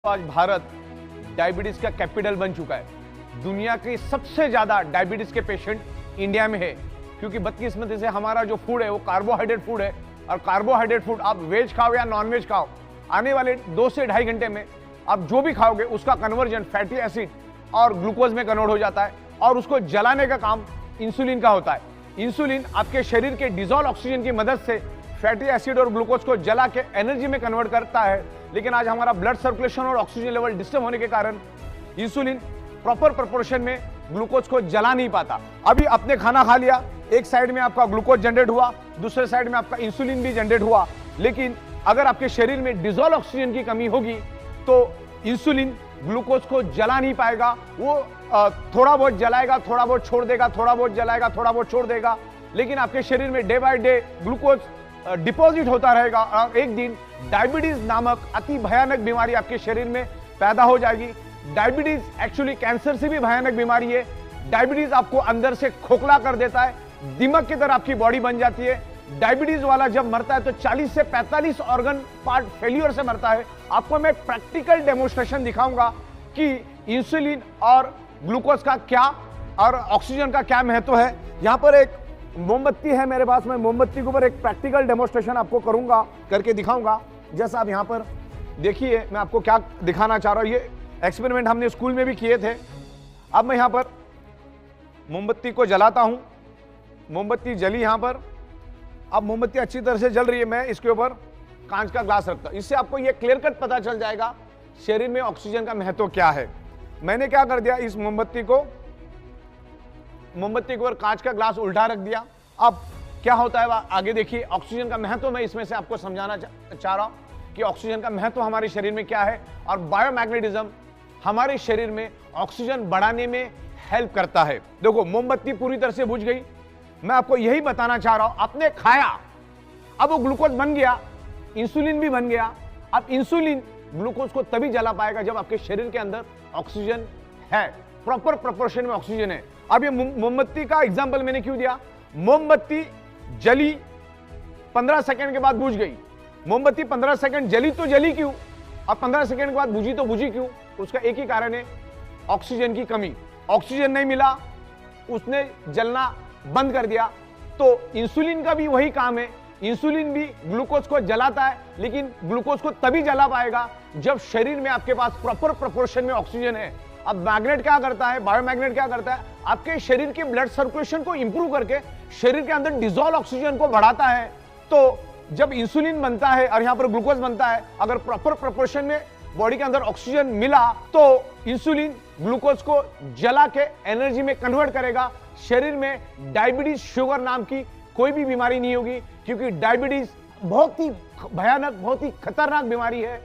आज भारत डायबिटीज का कैपिटल बन चुका है। दुनिया के सबसे ज्यादा डायबिटीज के पेशेंट इंडिया में है, क्योंकि बदकिस्मती से हमारा जो फूड है वो कार्बोहाइड्रेट फूड है, और कार्बोहाइड्रेट फूड आप वेज खाओ या नॉन वेज खाओ, आने वाले 2 से ढाई घंटे में आप जो भी खाओगे उसका कन्वर्जन फैटी एसिड और ग्लूकोज में कन्वर्ट हो जाता है, और उसको जलाने का काम इंसुलिन का होता है। इंसुलिन आपके शरीर के डिजोल्व ऑक्सीजन की मदद से फैटी एसिड और ग्लूकोज को जला के एनर्जी में कन्वर्ट करता है, लेकिन आज हमारा ब्लड सर्कुलेशन और ऑक्सीजन लेवल डिस्टर्ब होने के कारण इंसुलिन प्रॉपर प्रोपोर्शन में ग्लूकोज को जला नहीं पाता। अभी आपने खाना खा लिया, एक साइड में आपका ग्लूकोज जनरेट हुआ, दूसरे साइड में आपका इंसुलिन भी जनरेट हुआ, लेकिन अगर आपके शरीर में डिजोल्व ऑक्सीजन की कमी होगी तो इंसुलिन ग्लूकोज को जला नहीं पाएगा। वो थोड़ा बहुत जलाएगा, थोड़ा बहुत छोड़ देगा, थोड़ा बहुत जलाएगा, थोड़ा बहुत छोड़ देगा, लेकिन आपके शरीर में day by day glucose deposit होता रहेगा, और एक दिन डायबिटीज नामक अति भयानक बीमारी आपके शरीर में पैदा हो जाएगी। डायबिटीज एक्चुअली कैंसर से भी भयानक बीमारी है। डायबिटीज आपको अंदर से खोखला कर देता है, दिमाग की तरह आपकी बॉडी बन जाती है। डायबिटीज वाला जब मरता है तो 40 से 45 ऑर्गन पार्ट फेल्यूर से मरता है। आपको मैं प्रैक्टिकल डेमोन्स्ट्रेशन दिखाऊंगा कि इंसुलिन और ग्लूकोज का क्या और ऑक्सीजन का क्या महत्व है। यहाँ पर एक मोमबत्ती है मेरे पास, मैं मोमबत्ती के ऊपर एक प्रैक्टिकल डेमोन्स्ट्रेशन आपको करूंगा, करके दिखाऊंगा। जैसा आप यहाँ पर देखिए, मैं आपको क्या दिखाना चाह रहा हूँ, ये एक्सपेरिमेंट हमने स्कूल में भी किए थे। अब मैं यहाँ पर मोमबत्ती को जलाता हूँ, मोमबत्ती जली यहाँ पर। अब मोमबत्ती अच्छी तरह से जल रही है, मैं इसके ऊपर कांच का ग्लास रखता हूँ। इससे आपको ये क्लियर कट पता चल जाएगा शरीर में ऑक्सीजन का महत्व क्या है। मैंने क्या कर दिया, इस मोमबत्ती के ऊपर कांच का ग्लास उल्टा रख दिया। अब क्या होता है आगे देखिए। ऑक्सीजन का महत्व मैं इसमें से आपको समझाना चाह रहा हूं कि ऑक्सीजन का महत्व हमारे शरीर में क्या है, और बायोमैग्नेटिज्म हमारे शरीर में ऑक्सीजन बढ़ाने में हेल्प करता है। देखो, मोमबत्ती पूरी तरह से बुझ गई। मैं आपको यही बताना चाह रहा हूं, आपने खाया, अब वो ग्लूकोज बन गया, इंसुलिन भी बन गया। अब इंसुलिन ग्लूकोज को तभी जला पाएगा जब आपके शरीर के अंदर ऑक्सीजन है, प्रॉपर प्रोपोर्शन में ऑक्सीजन है। अब ये मोमबत्ती का एग्जांपल मैंने क्यों दिया, मोमबत्ती जली 15 सेकंड के बाद बुझ गई। मोमबत्ती 15 सेकंड जली तो जली क्यों, और 15 सेकंड के बाद बुझी तो बुझी क्यों? उसका एक ही कारण है, ऑक्सीजन की कमी। ऑक्सीजन नहीं मिला, उसने जलना बंद कर दिया। तो इंसुलिन का भी वही काम है, इंसुलिन भी ग्लूकोज को जलाता है, लेकिन ग्लूकोज को तभी जला पाएगा जब शरीर में आपके पास प्रॉपर प्रोपोर्शन में ऑक्सीजन है। अब मैग्नेट क्या करता है, बायोमैग्नेट क्या करता है, आपके शरीर के ब्लड सर्कुलेशन को इंप्रूव करके शरीर के अंदर डिजोल्व ऑक्सीजन को बढ़ाता है। तो जब इंसुलिन बनता है और यहां पर ग्लूकोज बनता है, अगर प्रॉपर प्रोपोर्शन में बॉडी के अंदर ऑक्सीजन मिला तो इंसुलिन ग्लूकोज को जला के एनर्जी में कन्वर्ट करेगा। शरीर में डायबिटीज शुगर नाम की कोई भी बीमारी नहीं होगी, क्योंकि डायबिटीज बहुत ही भयानक, बहुत ही खतरनाक बीमारी है।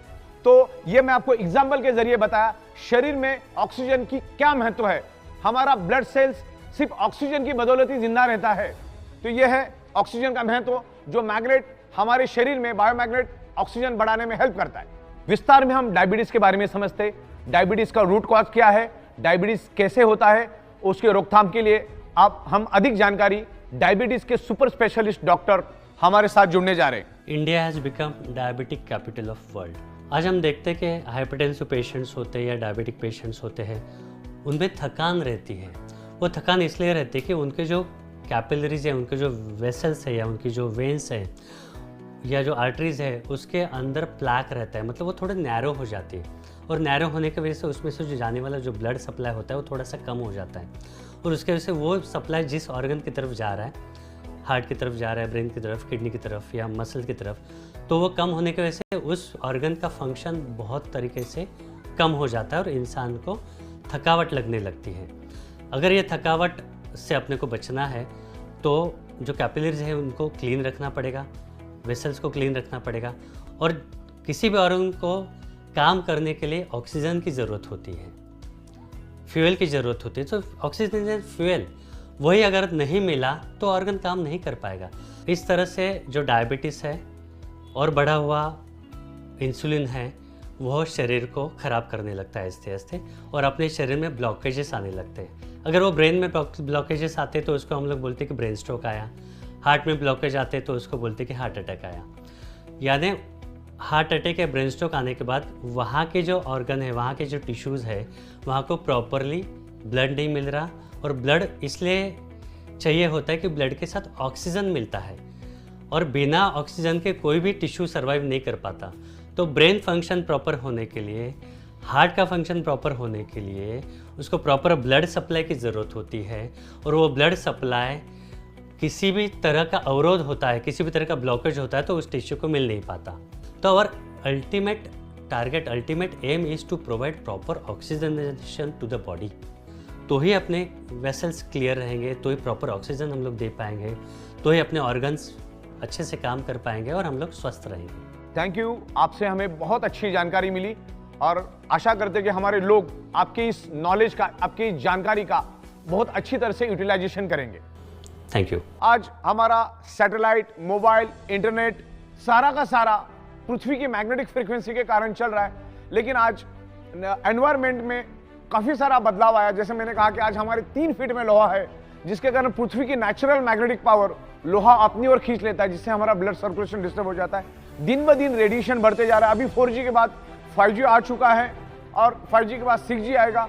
तो ये मैं आपको एग्जाम्पल के जरिए बताया शरीर में ऑक्सीजन की क्या महत्व है। हमारा ब्लड सेल्स सिर्फ ऑक्सीजन की बदौलत ही जिंदा रहता है। तो ये है ऑक्सीजन का महत्व, जो मैग्नेट हमारे शरीर में बायोमैग्नेट ऑक्सीजन बढ़ाने में हेल्प करता है। विस्तार में हम डायबिटीज के बारे में समझते, डायबिटीज का रूट कॉज क्या है, डायबिटीज कैसे होता है, उसके रोकथाम के लिए आप हम अधिक जानकारी डायबिटीज के सुपर स्पेशलिस्ट डॉक्टर हमारे साथ जुड़ने जा रहे हैं। India has become diabetic capital of world. आज हम देखते हैं कि हाइपरटेंसिव पेशेंट्स होते हैं या डायबिटिक पेशेंट्स होते हैं, उनमें थकान रहती है। वो थकान इसलिए रहती है कि उनके जो कैपिलरीज है, उनके जो वेसल्स है या उनकी जो वेन्स है या जो आर्टरीज है, उसके अंदर प्लैक रहता है, मतलब वो थोड़े नैरो हो जाती है, और नैरो होने की वजह से उसमें से जो जाने वाला जो ब्लड सप्लाई होता है वो थोड़ा सा कम हो जाता है, और उसके वजह से वो सप्लाई जिस ऑर्गन की तरफ जा रहा है, हार्ट की तरफ जा रहा है, ब्रेन की तरफ, किडनी की तरफ या मसल की तरफ, तो वो कम होने की वजह से उस ऑर्गन का फंक्शन बहुत तरीके से कम हो जाता है और इंसान को थकावट लगने लगती है। अगर ये थकावट से अपने को बचना है तो जो कैपिलरीज है उनको क्लीन रखना पड़ेगा, वेसल्स को क्लीन रखना पड़ेगा, और किसी भी ऑर्गन को काम करने के लिए ऑक्सीजन की ज़रूरत होती है, फ्यूल की ज़रूरत होती है। तो ऑक्सीजन एंड फ्यूल वही अगर नहीं मिला तो ऑर्गन काम नहीं कर पाएगा। इस तरह से जो डायबिटीज़ है और बढ़ा हुआ इंसुलिन है, वह शरीर को ख़राब करने लगता है आहिस्ते आहिस्ते, और अपने शरीर में ब्लॉकेजेस आने लगते हैं। अगर वो ब्रेन में ब्लॉकेजेस आते तो उसको हम लोग बोलते हैं कि ब्रेन स्ट्रोक आया, हार्ट में ब्लॉकेज आते तो उसको बोलते हैं कि हार्ट अटैक आया। यानी हार्ट अटैक या ब्रेन स्ट्रोक आने के बाद वहाँ के जो ऑर्गन है, वहाँ के जो टिश्यूज़ है, वहाँ को प्रॉपरली ब्लड नहीं मिल रहा, और ब्लड इसलिए चाहिए होता है कि ब्लड के साथ ऑक्सीजन मिलता है, और बिना ऑक्सीजन के कोई भी टिश्यू सर्वाइव नहीं कर पाता। तो ब्रेन फंक्शन प्रॉपर होने के लिए, हार्ट का फंक्शन प्रॉपर होने के लिए उसको प्रॉपर ब्लड सप्लाई की ज़रूरत होती है, और वो ब्लड सप्लाई किसी भी तरह का अवरोध होता है, किसी भी तरह का ब्लॉकेज होता है तो उस टिश्यू को मिल नहीं पाता। तो और ultimate target, ultimate aim is to provide proper oxygenation to the body. तो ही अपने वेसल्स क्लियर रहेंगे, तो ही प्रॉपर ऑक्सीजन हम लोग दे पाएंगे, तो ही अपने ऑर्गन्स अच्छे से काम कर पाएंगे और हम लोग स्वस्थ रहेंगे। थैंक यू, आपसे हमें बहुत अच्छी जानकारी मिली और आशा करते हैं कि हमारे लोग आपकी इस नॉलेज का, आपकी इस जानकारी का बहुत अच्छी तरह से यूटिलाइजेशन करेंगे। Thank you. आज हमारा सैटेलाइट, मोबाइल, इंटरनेट सारा का सारा पृथ्वी की मैग्नेटिक फ्रीक्वेंसी के कारण चल रहा है, लेकिन आज एनवायरमेंट में काफी सारा बदलाव आया। जैसे मैंने कहा कि आज हमारे 3 फीट में लोहा है, जिसके कारण पृथ्वी की नेचुरल मैग्नेटिक पावर लोहा अपनी ओर खींच लेता है, जिससे हमारा ब्लड सर्कुलेशन डिस्टर्ब हो जाता है। दिन ब दिन रेडिएशन बढ़ते जा रहा है। अभी 4G के बाद 5G आ चुका है और 5G के बाद 6G आएगा।